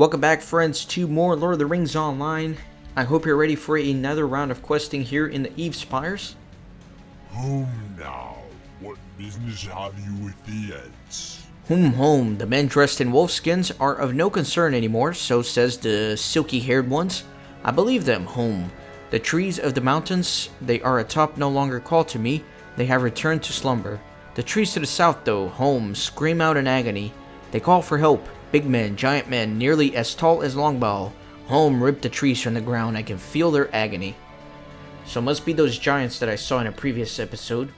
Welcome back, friends, to more Lord of the Rings Online. I hope you're ready for another round of questing here in the Eve Spires. Home now. What business have you with the Eds? Home. The men dressed in wolfskins are of no concern anymore, so says the silky-haired ones. I believe them, home. The trees of the mountains they are atop no longer call to me. They have returned to slumber. The trees to the south, though, home, scream out in agony. They call for help. Big men, giant men, nearly as tall as Longbow. Home ripped the trees from the ground. I can feel their agony. So it must be those giants that I saw in a previous episode.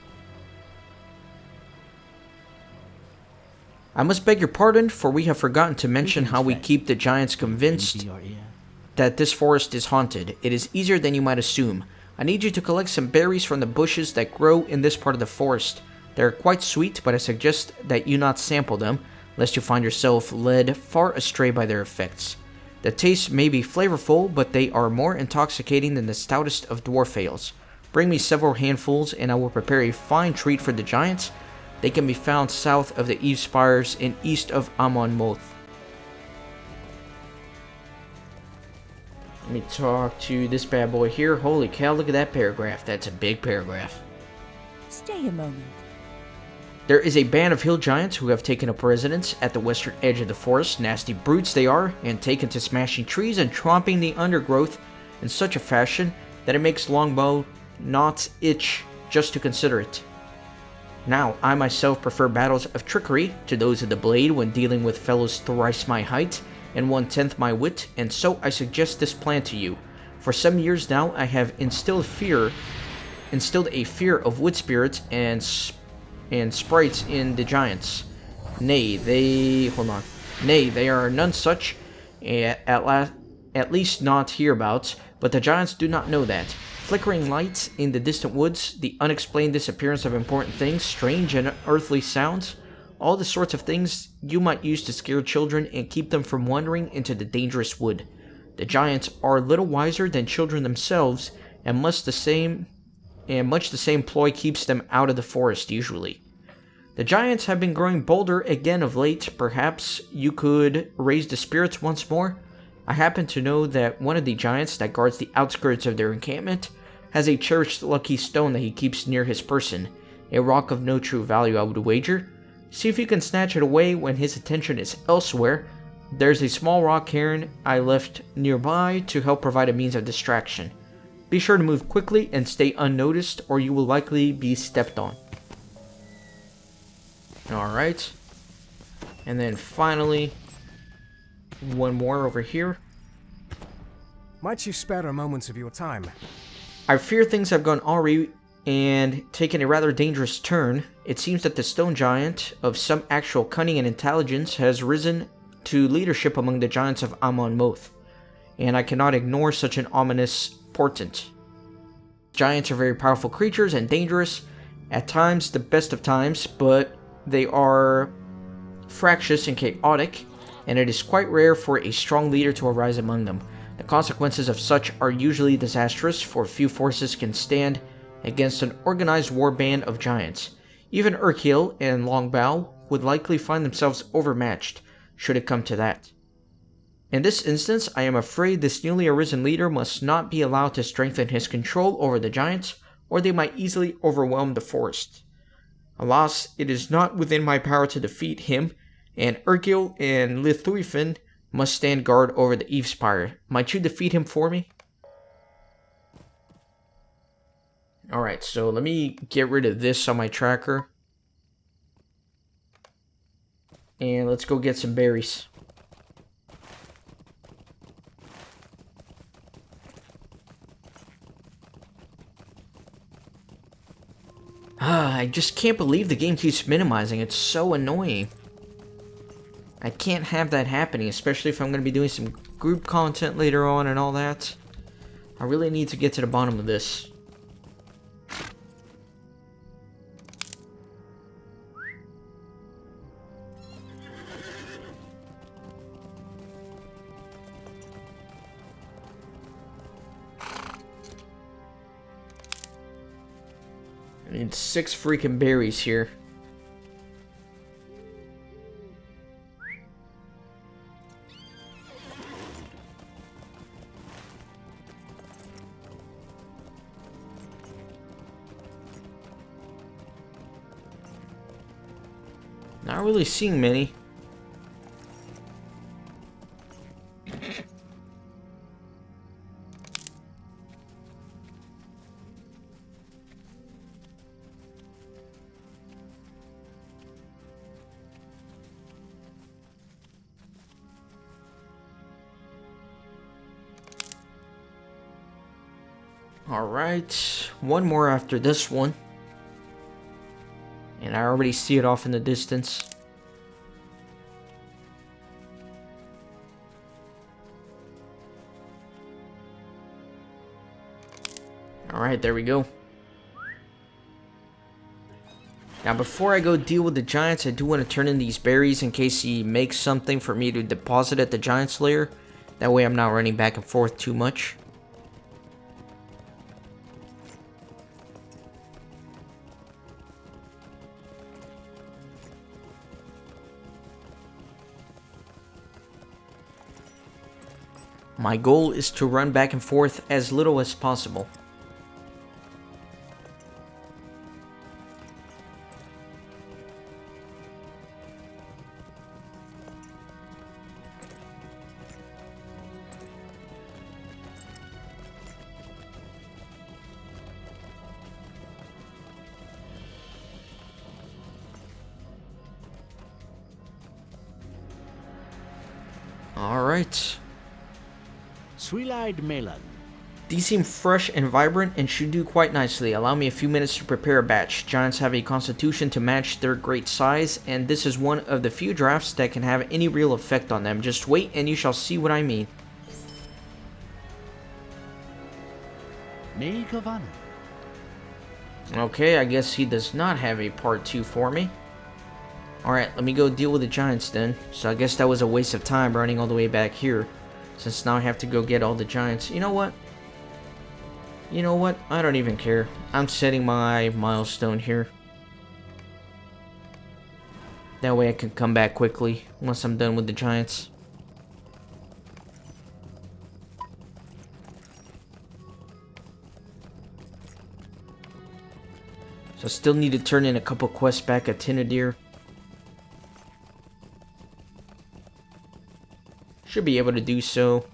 I must beg your pardon, for we have forgotten to mention how we keep the giants convinced that this forest is haunted. It is easier than you might assume. I need you to collect some berries from the bushes that grow in this part of the forest. They are quite sweet, but I suggest that you not sample them, lest you find yourself led far astray by their effects. The taste may be flavorful, but they are more intoxicating than the stoutest of dwarf ales. Bring me several handfuls, and I will prepare a fine treat for the giants. They can be found south of the Eve Spires and east of Amon Moth. Let me talk to this bad boy here. Holy cow, look at that paragraph. That's a big paragraph. Stay a moment. There is a band of hill giants who have taken up residence at the western edge of the forest. Nasty brutes they are, and taken to smashing trees and tromping the undergrowth in such a fashion that it makes Longbow not itch just to consider it. Now, I myself prefer battles of trickery to those of the blade when dealing with fellows thrice my height and 1/10 my wit, and so I suggest this plan to you. For some years now, I have instilled a fear of wood spirits and sprites in the giants. Nay, they are none such, at least not hereabouts, but the giants do not know that. Flickering lights in the distant woods, the unexplained disappearance of important things, strange and unearthly sounds, all the sorts of things you might use to scare children and keep them from wandering into the dangerous wood. The giants are little wiser than children themselves, and much the same ploy keeps them out of the forest usually. The giants have been growing bolder again of late. Perhaps you could raise the spirits once more? I happen to know that one of the giants that guards the outskirts of their encampment has a cherished lucky stone that he keeps near his person. A rock of no true value, I would wager. See if you can snatch it away when his attention is elsewhere. There's a small rock cairn I left nearby to help provide a means of distraction. Be sure to move quickly and stay unnoticed, or you will likely be stepped on. Alright. And then finally, one more over here. Might you spare moments of your time? I fear things have gone awry and taken a rather dangerous turn. It seems that the stone giant, of some actual cunning and intelligence, has risen to leadership among the giants of Amon Moth, and I cannot ignore such an ominous portent. Giants are very powerful creatures and dangerous, at times the best of times, but they are fractious and chaotic, and it is quite rare for a strong leader to arise among them. The consequences of such are usually disastrous, for few forces can stand against an organized warband of giants. Even Urkiel and Longbow would likely find themselves overmatched, should it come to that. In this instance, I am afraid this newly arisen leader must not be allowed to strengthen his control over the giants, or they might easily overwhelm the forest. Alas, it is not within my power to defeat him, and Urkiel and Lithuifin must stand guard over the Eve Spire. Might you defeat him for me? Alright, so let me get rid of this on my tracker. And let's go get some berries. I just can't believe the game keeps minimizing. It's so annoying. I can't have that happening, especially if I'm going to be doing some group content later on and all that. I really need to get to the bottom of this. I need 6 freaking berries here. Not really seeing many. Alright, one more after this one. And I already see it off in the distance. Alright, there we go. Now before I go deal with the giants, I do want to turn in these berries in case he makes something for me to deposit at the giant's lair. That way I'm not running back and forth too much. My goal is to run back and forth as little as possible. Alright. Three-eyed melon. These seem fresh and vibrant and should do quite nicely. Allow me a few minutes to prepare a batch. Giants have a constitution to match their great size, and this is one of the few drafts that can have any real effect on them. Just wait and you shall see what I mean. Maid of honor. Okay, I guess he does not have a part 2 for me. Alright, let me go deal with the giants then. So I guess that was a waste of time running all the way back here, since now I have to go get all the giants. You know what? You know what? I don't even care. I'm setting my milestone here. That way I can come back quickly once I'm done with the giants. So I still need to turn in a couple quests back at Tinadir. Should be able to do so.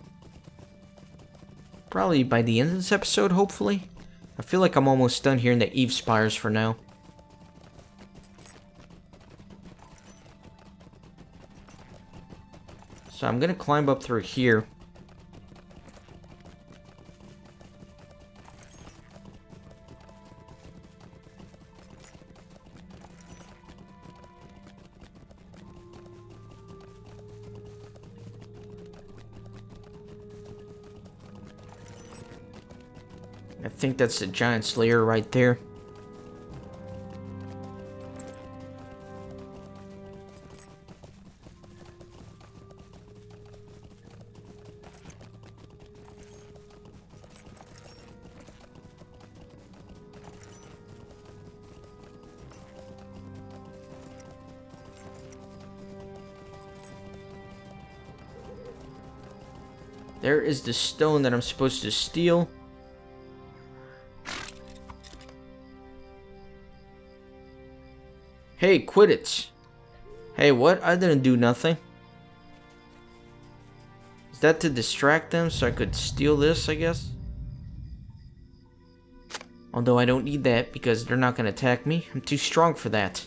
Probably by the end of this episode, hopefully. I feel like I'm almost done here in the Eve Spires for now. So I'm gonna climb up through here. I think that's the giant slayer right there. There is the stone that I'm supposed to steal. Hey, quit it. Hey, what? I didn't do nothing. Is that to distract them so I could steal this, I guess? Although I don't need that because they're not going to attack me. I'm too strong for that.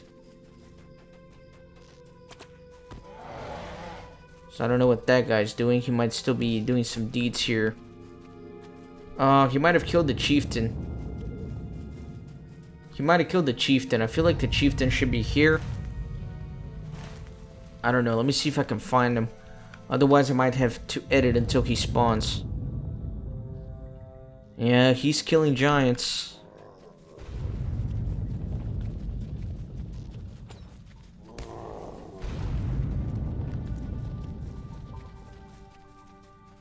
So I don't know what that guy's doing. He might still be doing some deeds here. He might have killed the chieftain. He might have killed the chieftain. I feel like the chieftain should be here. I don't know. Let me see if I can find him. Otherwise, I might have to edit until he spawns. Yeah, he's killing giants.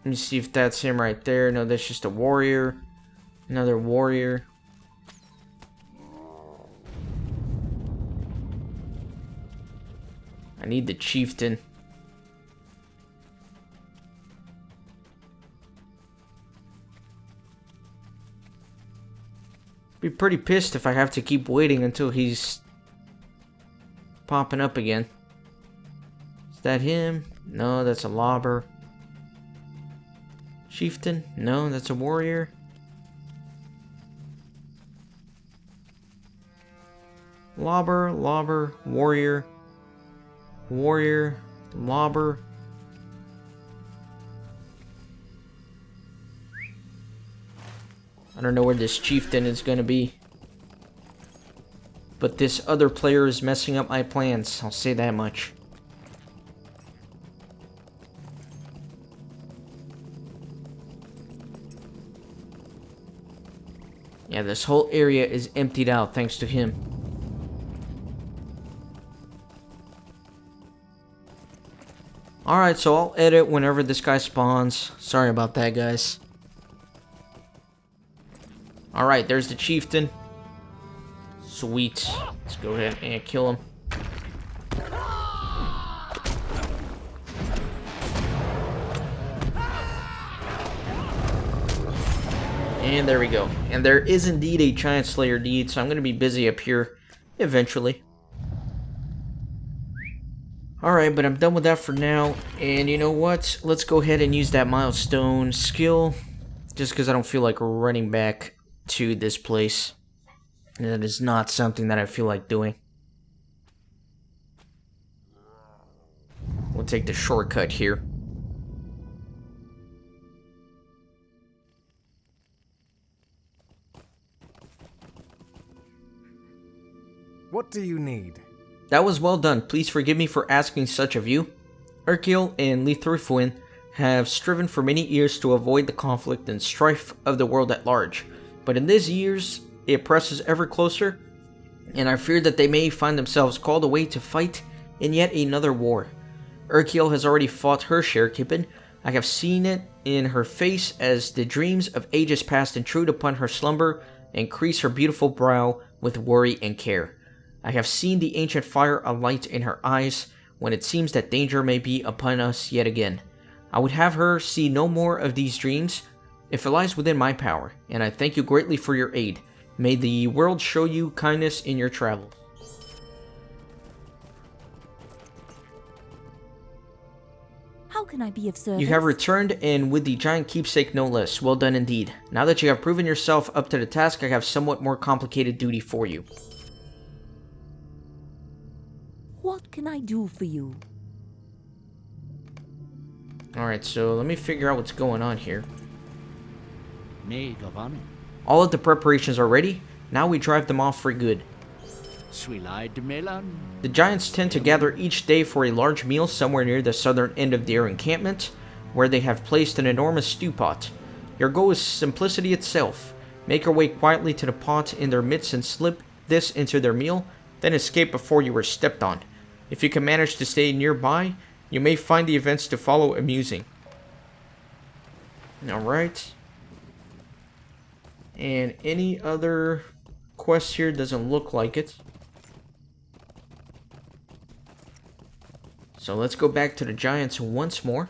Let me see if that's him right there. No, that's just a warrior. Another warrior. I need the chieftain. Be pretty pissed if I have to keep waiting until he's popping up again. Is that him? No, that's a lobber. Chieftain? No, that's a warrior. Lobber, warrior, lobber. I don't know where this chieftain is gonna be. But this other player is messing up my plans, I'll say that much. Yeah, this whole area is emptied out thanks to him. Alright, so I'll edit whenever this guy spawns. Sorry about that, guys. Alright, there's the chieftain. Sweet. Let's go ahead and kill him. And there we go. And there is indeed a Giant Slayer need, so I'm going to be busy up here eventually. Alright, but I'm done with that for now. And you know what? Let's go ahead and use that milestone skill. Just because I don't feel like running back to this place. And that is not something that I feel like doing. We'll take the shortcut here. What do you need? That was well done. Please forgive me for asking such of you. Urkiel and Lithrufuin have striven for many years to avoid the conflict and strife of the world at large. But in these years, it presses ever closer, and I fear that they may find themselves called away to fight in yet another war. Urkiel has already fought her share, Kippen. I have seen it in her face as the dreams of ages past intrude upon her slumber and crease her beautiful brow with worry and care. I have seen the ancient fire alight in her eyes when it seems that danger may be upon us yet again. I would have her see no more of these dreams if it lies within my power, and I thank you greatly for your aid. May the world show you kindness in your travels. How can I be of service? You have returned, and with the giant keepsake no less. Well done indeed. Now that you have proven yourself up to the task, I have somewhat more complicated duty for you. What can I do for you? Alright, so let me figure out what's going on here. Maid of honor. All of the preparations are ready. Now we drive them off for good. Sweet-eyed melon. The giants tend to gather each day for a large meal somewhere near the southern end of their encampment, where they have placed an enormous stew pot. Your goal is simplicity itself. Make your way quietly to the pot in their midst and slip this into their meal, then escape before you are stepped on. If you can manage to stay nearby, you may find the events to follow amusing. Alright. And any other quests here doesn't look like it. So let's go back to the giants once more.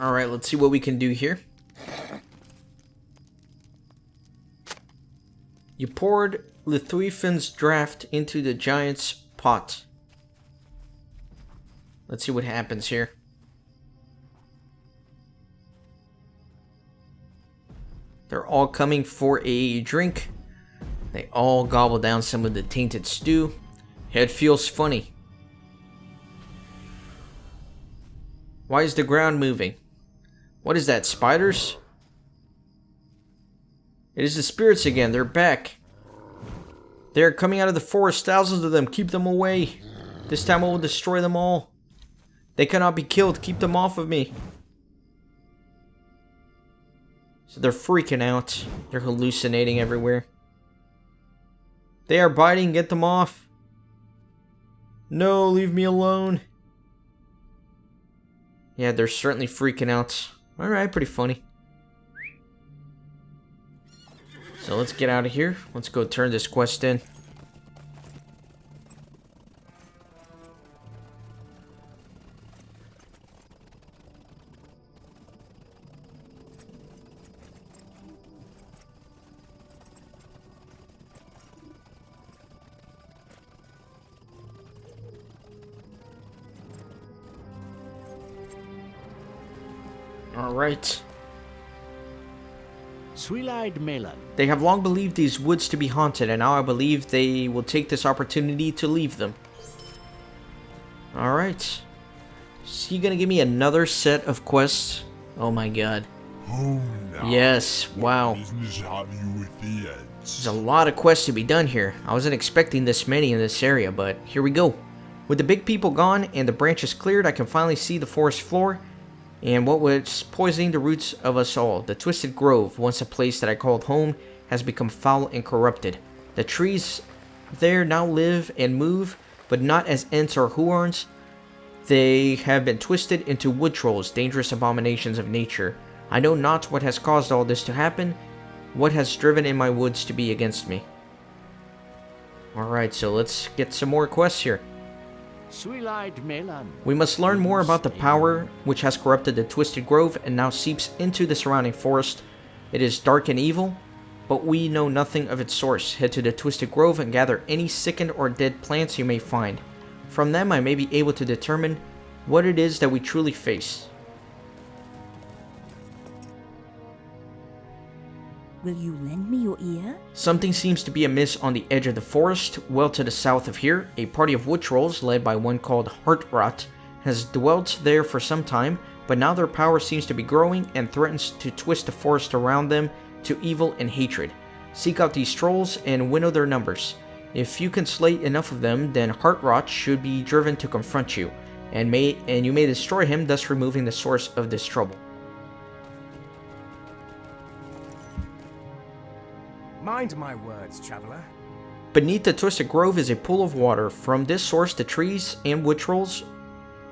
Alright, let's see what we can do here. You poured Lithuifin's draft into the giant's pot. Let's see what happens here. They're all coming for a drink. They all gobble down some of the tainted stew. Head feels funny. Why is the ground moving? What is that, spiders? It is the spirits again, they're back. They are coming out of the forest, thousands of them, keep them away. This time I will destroy them all. They cannot be killed, keep them off of me. So they're freaking out. They're hallucinating everywhere. They are biting, get them off. No, leave me alone. Yeah, they're certainly freaking out. Alright, pretty funny. So let's get out of here. Let's go turn this quest in. Alright. Swilide Melon. They have long believed these woods to be haunted, and now I believe they will take this opportunity to leave them. Alright. Is he gonna give me another set of quests? Oh my god. Home now. Yes, wow. What business have you with the There's Ents? a lot of quests to be done here. I wasn't expecting this many in this area, but here we go. With the big people gone and the branches cleared, I can finally see the forest floor and what was poisoning the roots of us all. The Twisted Grove, once a place that I called home, has become foul and corrupted. The trees there now live and move, but not as Ents or Huorns. They have been twisted into wood trolls, dangerous abominations of nature. I know not what has caused all this to happen, what has driven in my woods to be against me. Alright, so let's get some more quests here. Swilide Melon. We must learn more about the power which has corrupted the Twisted Grove and now seeps into the surrounding forest. It is dark and evil, but we know nothing of its source. Head to the Twisted Grove and gather any sickened or dead plants you may find. From them I may be able to determine what it is that we truly face. Will you lend me your ear? Something seems to be amiss on the edge of the forest. Well to the south of here, a party of wood trolls, led by one called J.R.R, has dwelt there for some time, but now their power seems to be growing and threatens to twist the forest around them to evil and hatred. Seek out these trolls and winnow their numbers. If you can slay enough of them, then J.R.R should be driven to confront you, and you may destroy him, thus removing the source of this trouble. Mind my words, traveler. Beneath the Twisted Grove is a pool of water. From this source, the trees and wood trolls'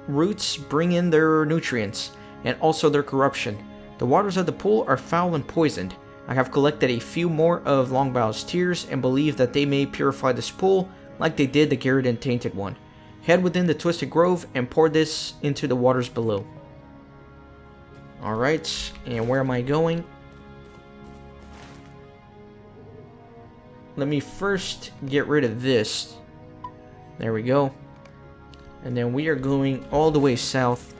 roots bring in their nutrients, and also their corruption. The waters of the pool are foul and poisoned. I have collected a few more of Longbow's tears, and believe that they may purify this pool, like they did the Garrett Tainted one. Head within the Twisted Grove, and pour this into the waters below. Alright, and where am I going? Let me first get rid of this. There we go. And then we are going all the way south.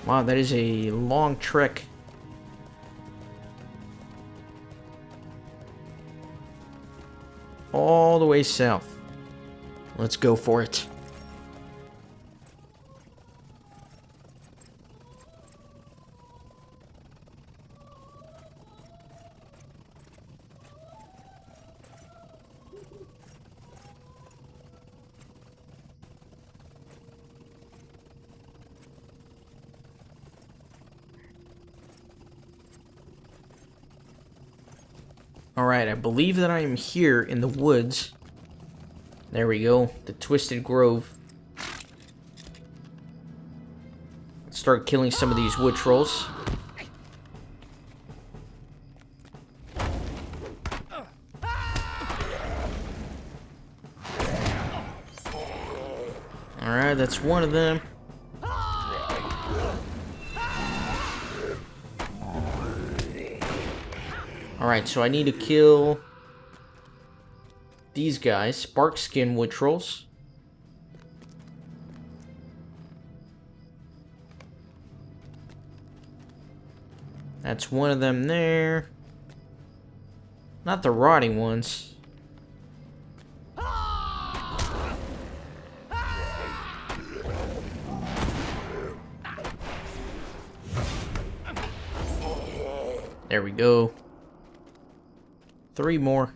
Wow, that is a long trek. All the way south. Let's go for it. Alright, I believe that I am here in the woods. There we go, the Twisted Grove. Let's start killing some of these wood trolls. Alright, that's one of them. Alright, so I need to kill these guys, spark skin wood trolls. That's one of them there. Not the rotting ones. There we go. 3 more.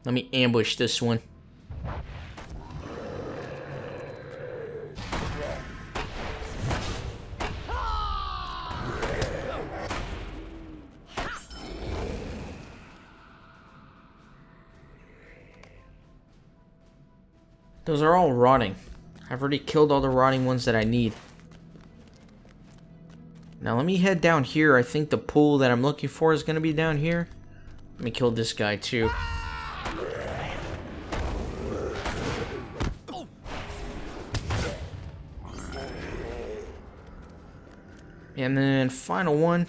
Let me ambush this one. Those are all rotting. I've already killed all the rotting ones that I need. Now let me head down here. I think the pool that I'm looking for is going to be down here. Let me kill this guy too. And then final one.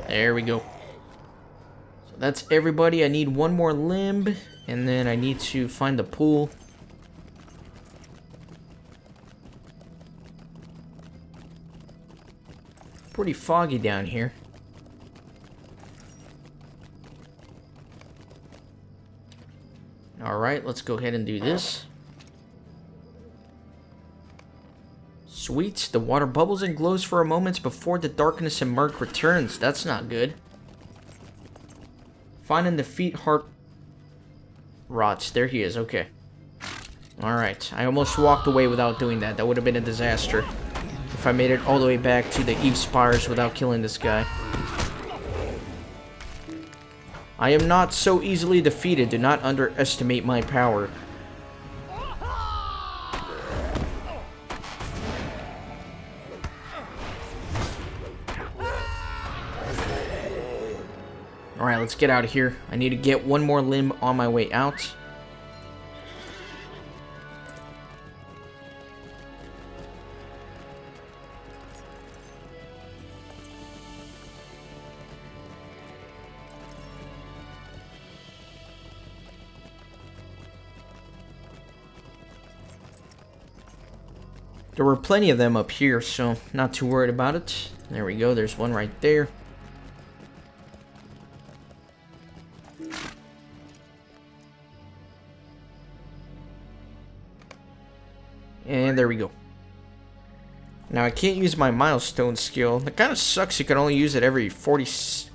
There we go. So that's everybody. I need one more limb, and then I need to find the pool. Pretty foggy down here. Alright, let's go ahead and do this. Sweet, the water bubbles and glows for a moment before the darkness and murk returns. That's not good. Find and defeat Heart Rots. There he is, okay. Alright, I almost walked away without doing that. That would have been a disaster if I made it all the way back to the Eve Spires without killing this guy. I am not so easily defeated. Do not underestimate my power. Alright, let's get out of here. I need to get one more limb on my way out. There were plenty of them up here, so not too worried about it. There we go, there's one right there. And there we go. Now I can't use my milestone skill. That kind of sucks. You can only use it every 40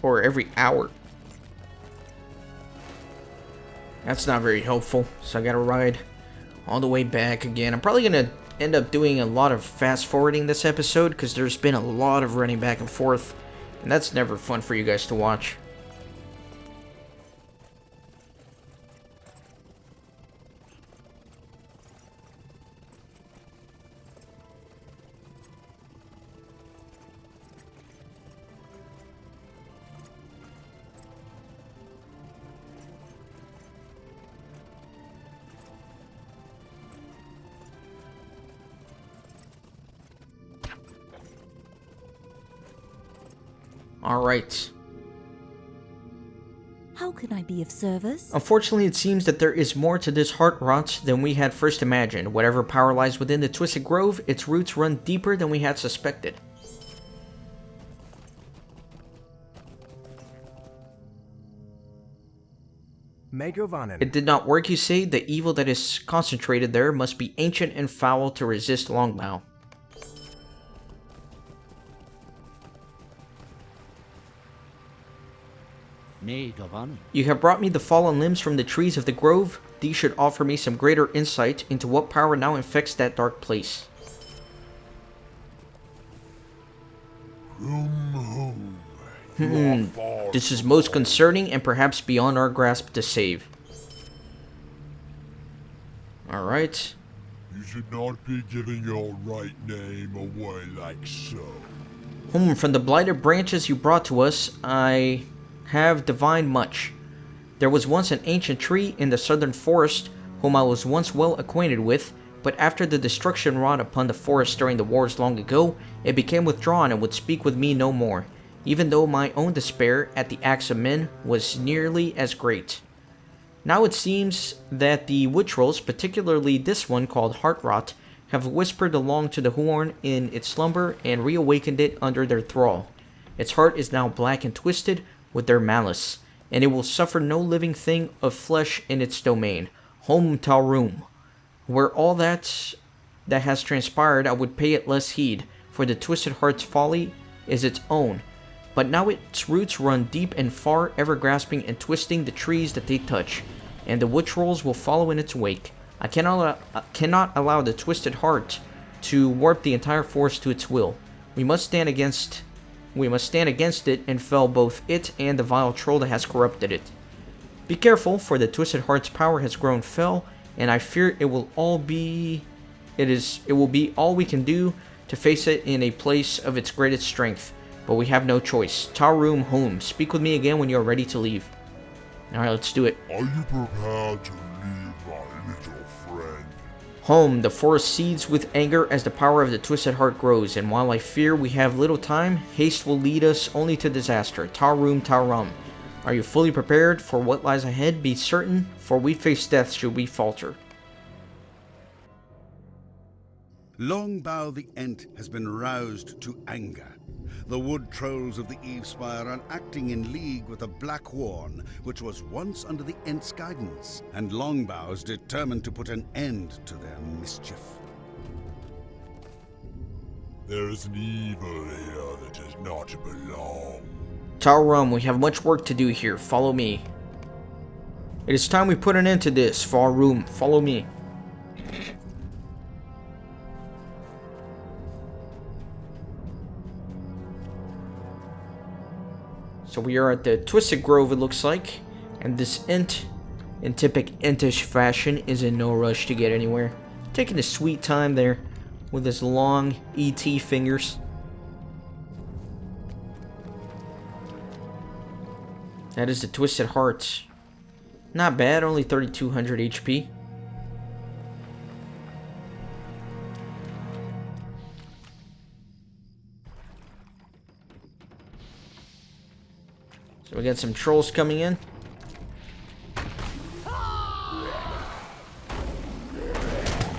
or every hour. That's not very helpful. So I gotta ride all the way back again. I'm probably gonna end up doing a lot of fast forwarding this episode because there's been a lot of running back and forth, and that's never fun for you guys to watch. Alright. How can I be of service? Unfortunately, it seems that there is more to this heart rot than we had first imagined. Whatever power lies within the Twisted Grove, its roots run deeper than we had suspected. It did not work, you say? The evil that is concentrated there must be ancient and foul to resist Longbow. You have brought me the fallen limbs from the trees of the grove. These should offer me some greater insight into what power now infects that dark place. This is most concerning and perhaps beyond our grasp to save. Alright. You should not be giving your right name away like so. From the blighted branches you brought to us, I have divined much. There was once an ancient tree in the southern forest whom I was once well acquainted with, but after the destruction wrought upon the forest during the wars long ago, it became withdrawn and would speak with me no more, even though my own despair at the acts of men was nearly as great. Now it seems that the wood trolls, particularly this one called Heartrot, have whispered along to the horn in its slumber and reawakened it under their thrall. Its heart is now black and twisted with their malice, and it will suffer no living thing of flesh in its domain. Home Talroom. Were all that has transpired, I would pay it less heed, for the Twisted Heart's folly is its own. But now its roots run deep and far, ever grasping and twisting the trees that they touch, and the wood trolls will follow in its wake. I cannot allow the Twisted Heart to warp the entire forest to its will. We must stand against We must stand against it and fell both it and the vile troll that has corrupted it. Be careful, for the Twisted Heart's power has grown fell, and I fear it will be all we can do to face it in a place of its greatest strength. But we have no choice. Tarum home. Speak with me again when you are ready to leave. Alright, let's do it. Are you prepared to leave, my little friend? Home. The forest seethes with anger as the power of the Twisted Heart grows, and while I fear we have little time, haste will lead us only to disaster. Tarum Tarum. Are you fully prepared for what lies ahead? Be certain, for we face death should we falter. Longbow the Ent has been roused to anger. The wood trolls of the Evespire are acting in league with the Black Worn, which was once under the Ent's guidance, and Longbow is determined to put an end to their mischief. There is an evil here that does not belong. Tarum, we have much work to do here. Follow me. It is time we put an end to this. Farum, follow me. So we are at the Twisted Grove, it looks like. And this Ent, in typical Entish fashion, is in no rush to get anywhere. Taking his sweet time there with his long ET fingers. That is the Twisted Heart. Not bad, only 3200 HP. So we got some trolls coming in.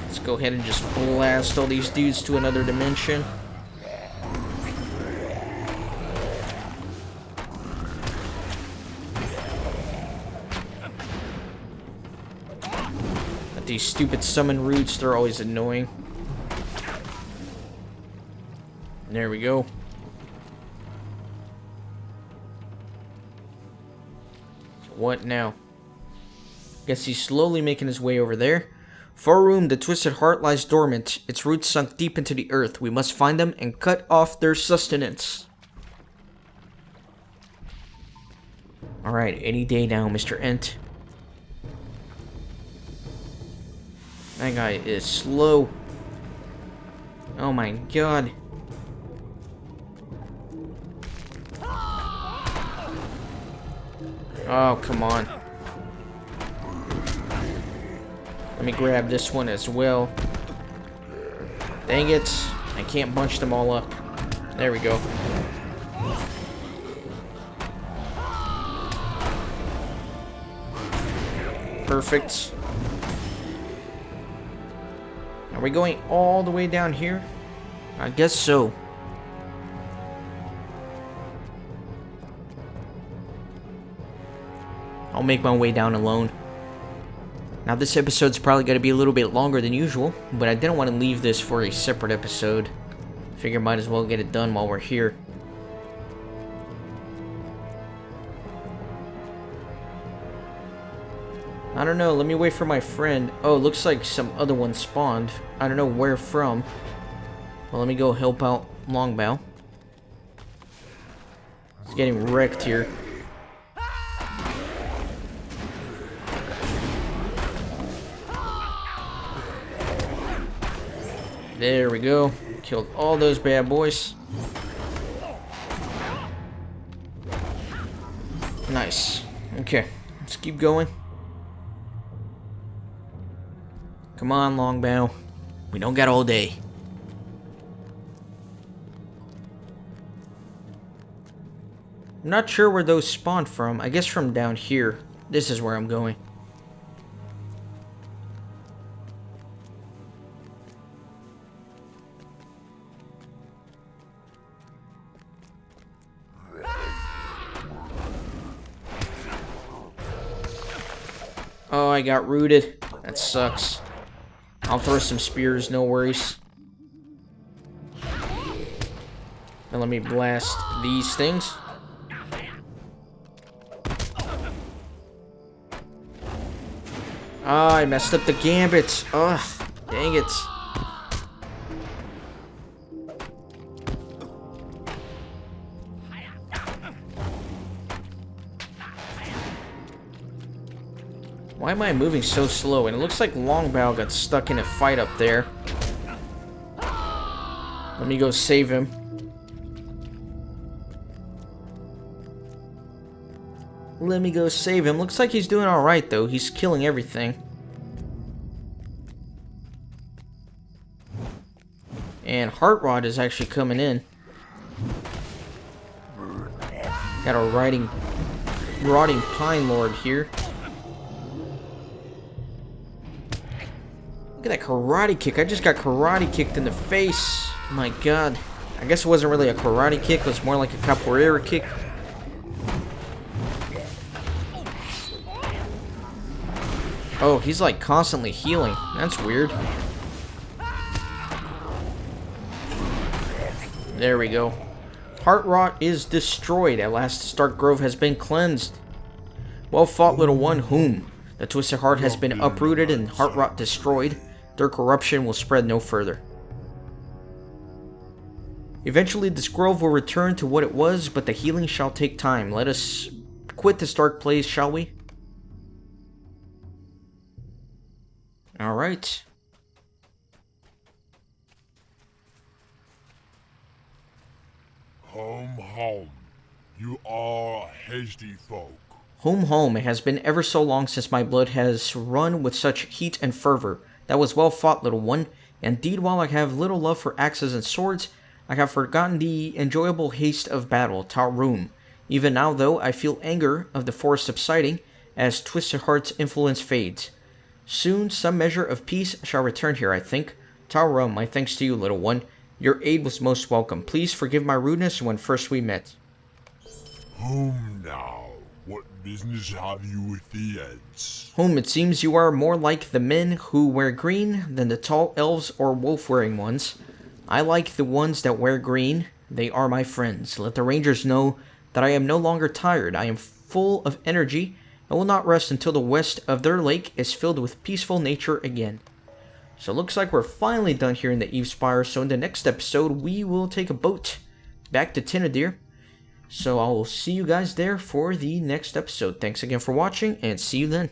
Let's go ahead and just blast all these dudes to another dimension. Got these stupid summon roots, they're always annoying. There we go. What now? Guess he's slowly making his way over there. Farum, the Twisted Heart lies dormant. Its roots sunk deep into the earth. We must find them and cut off their sustenance. Alright, any day now, Mr. Ent. That guy is slow. Oh my god. Oh, come on. Let me grab this one as well. Dang it. I can't bunch them all up. There we go. Perfect. Are we going all the way down here? I guess so. I'll make my way down alone. Now this episode's probably going to be a little bit longer than usual, but I didn't want to leave this for a separate episode. Figure might as well get it done while we're here. I don't know, let me wait for my friend. Oh, looks like some other one spawned. I don't know where from. Well, let me go help out Longbow. He's getting wrecked here. There we go. Killed all those bad boys. Nice. Okay, let's keep going. Come on, Longbow. We don't got all day. I'm not sure where those spawned from. I guess from down here. This is where I'm going. Oh, I got rooted. That sucks. I'll throw some spears, no worries. Now let me blast these things. Ah, I messed up the gambit. Ugh, dang it. Why am I moving so slow? And it looks like Longbow got stuck in a fight up there. Let me go save him. Let me go save him. Looks like he's doing alright though. He's killing everything. And Heart Rod is actually coming in. Got a rotting Pine Lord here. Look at that karate kick. I just got karate kicked in the face. My god. I guess it wasn't really a karate kick. It was more like a capoeira kick. Oh, he's like constantly healing. That's weird. There we go. Heart Rot is destroyed. At last, Stark Grove has been cleansed. Well fought, little one. Whom? The Twisted Heart has been uprooted and Heart Rot destroyed. Their corruption will spread no further. Eventually, this grove will return to what it was, but the healing shall take time. Let us quit this dark place, shall we? Alright. Home. You are hasty folk. Home. It has been ever so long since my blood has run with such heat and fervor. That was well fought, little one. Indeed, while I have little love for axes and swords, I have forgotten the enjoyable haste of battle, Tarum. Even now, though, I feel anger of the forest subsiding as Twisted Heart's influence fades. Soon, some measure of peace shall return here, I think. Tarum, my thanks to you, little one. Your aid was most welcome. Please forgive my rudeness when first we met. Whom now? What business have you with the Ents? Whom it seems you are more like the men who wear green than the tall elves or wolf-wearing ones. I like the ones that wear green. They are my friends. Let the rangers know that I am no longer tired. I am full of energy and will not rest until the west of their lake is filled with peaceful nature again. So it looks like we're finally done here in the Evespire. So in the next episode, we will take a boat back to Tinadir. So I will see you guys there for the next episode. Thanks again for watching, and see you then.